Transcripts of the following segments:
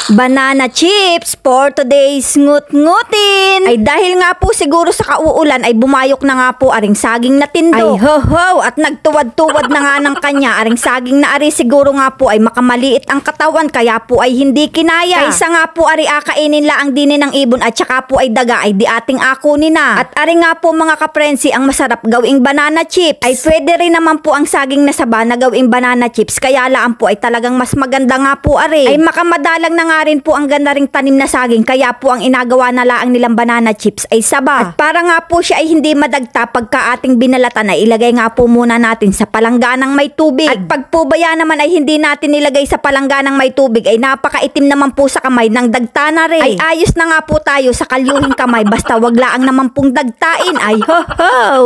Banana chips for today's ngut-ngutin. Ay dahil nga po siguro sa kauulan ay bumayok na nga po aring saging na tindo. Ay ho at nagtuwad-tuwad na nga ng kanya aring saging na ari siguro nga po ay makamaliit ang katawan kaya po ay hindi kinaya. Kaysa nga po ari akainin laang dinin ng ibon at saka po ay daga ay di ating akunin na. At ari nga po mga kaprensi ang masarap gawing banana chips. Ay pwede rin naman po ang saging na saba na gawing banana chips kaya laan po ay talagang mas maganda nga po ari. Ay makamadalang na nga rin po ang ganda ring tanim na saging kaya po ang inagawa na laang nilang banana chips ay saba. At para nga po siya ay hindi madagta pagka ating binalatan ay ilagay nga po muna natin sa palangganang may tubig. At pag po ba yan naman ay hindi natin nilagay sa palangganang may tubig ay napakaitim naman po sa kamay ng dagta na rin. Ay ayos na nga po tayo sa kalyuhing kamay basta wag laang naman pong dagtain. Ay ho.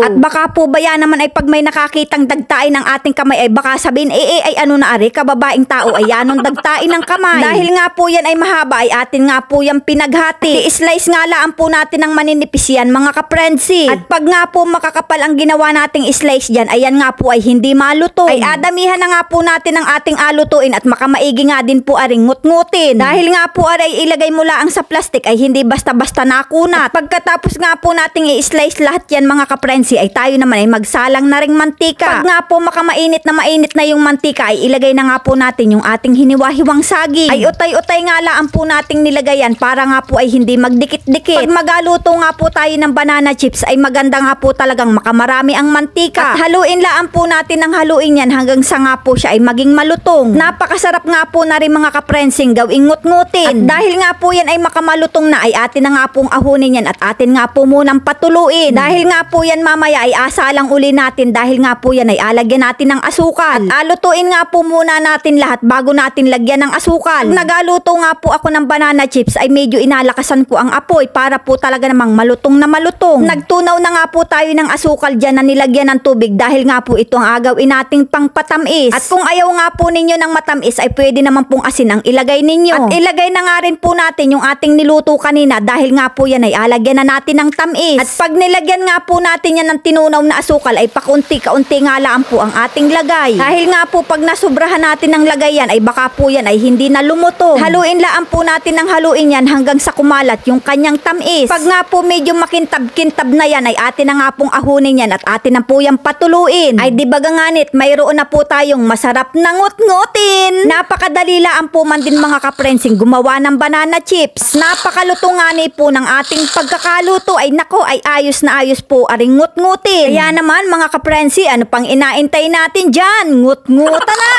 At baka po ba yan naman ay pag may nakakitang dagtain ng ating kamay ay baka sabihin ay ano na ari kababaing tao ay yanong dagtain ng kamay. Dahil nga po yan ay mahaba ay atin nga po yan pinaghati. I-slice nga laan po natin ng maninipis yan mga kaprensi. At pag nga po makakapal ang ginawa nating slice dyan, ayan nga po ay hindi malutong. Ay adamihan na nga po natin ang ating alutuin at makamaigi nga din po aring ngut-ngutin. Dahil nga po aray ilagay mo laang sa plastic ay hindi basta-basta nakunat. At pagkatapos nga po nating i-slice lahat yan mga kaprensi ay tayo naman ay magsalang na ring mantika. Pag nga po makamainit na yung mantika ay ilagay na nga po natin yung ating hiniwa-hiwang saging. Ay utay-utay nga laan po nating nilagayan para nga po ay hindi magdikit-dikit. Pag magaluto nga po tayo ng banana chips ay maganda nga po talagang makamarami ang mantika. At haluin laan po natin ng haluin yan hanggang sa nga po siya ay maging malutong. Napakasarap nga po na rin mga kaprensing gawing ngut-ngutin. At dahil nga po yan ay makamalutong na ay atin na nga pong ahunin yan at atin nga po munang patuluin. Dahil nga po yan mamaya ay asalang uli natin dahil nga po yan ay alagyan natin ng asukal. At alutuin nga po muna natin lahat bago natin lagyan ng asukal. Nagaluto nga po ako ng banana chips ay medyo inalakasan ko ang apoy para po talaga namang malutong na malutong. Nagtunaw na nga po tayo ng asukal dyan na nilagyan ng tubig dahil nga po ito ang agawin nating pangpatamis. At kung ayaw nga po ninyo ng matamis ay pwede naman pong asin ang ilagay ninyo. At ilagay na nga rin po natin yung ating niluto kanina dahil nga po yan ay alagyan na natin ng tamis. At pag nilagyan nga po natin yan ng tinunaw na asukal ay pakunti-kaunti nga lang po ang ating lagay. Dahil nga po pag nasubrahan natin ng lagay yan ay baka po yan ay hindi na lumutong. Haluin laan po natin ng haluin yan hanggang sa kumalat yung kanyang tamis. Pag nga po medyo makintab-kintab na yan ay atin na nga pong ahunin yan at atin na po yan patuluin. Ay di baga nganit mayroon na po tayong masarap na ngut-ngutin. Napakadali laan po man din mga kaprensing gumawa ng banana chips. Napakaluto nga ni po ng ating pagkakaluto ay nako ay ayos na ayos po aring ngut-ngutin. Kaya naman mga kaprensi ano pang inaintay natin dyan? Ngut-ngutan na!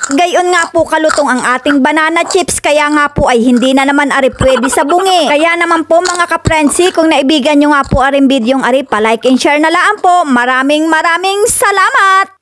Gayon nga po kalutong ang ating banana chips kaya nga po ay hindi na naman ari pwede sa bungi. Kaya naman po mga kaprensi kung naibigan nyo nga po aring videong ari pa like and share na laan po. Maraming salamat!